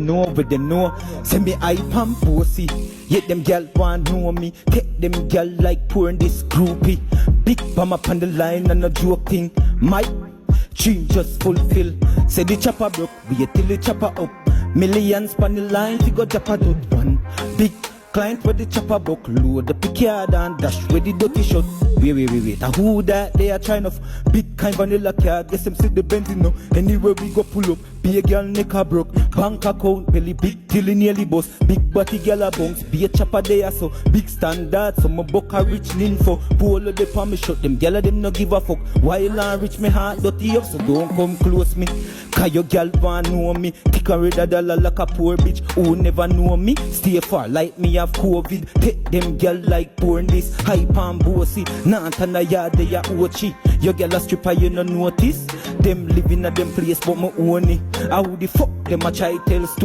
know, where they know. Send me hype and pussy. Yet them gal want know me. Take them gal like pouring this groupie. Big bum up on the line and a joke thing. My dream just fulfill. Say the chopper broke, wait till the chopper up. Millions on the line, we got chopper dot one. Big client where the chopper broke. Load the picard and dash where the dirty shot. Wait. Who that they are trying to big kind vanilla car. Guess them see the benzine now. Anywhere we go pull up. Be a girl neck a broke. Bank account belly big till it nearly bust. Big body girl a bounce. Be a chopper there so. Big standard so my buck a rich ninfo. Pull up the palm me shut them. Girl a them no give a fuck. While I reach me heart dirty up so don't come close me. Cause your girl want know me. Kick a red dollar like a poor bitch. Who never know me. Stay far like me have COVID. Take them girl like porn this. Hype and bossy. Not on the yard they are ochi. Your girl a stripper you no notice. Them living at them place but me own it. How the fuck them a try tell story.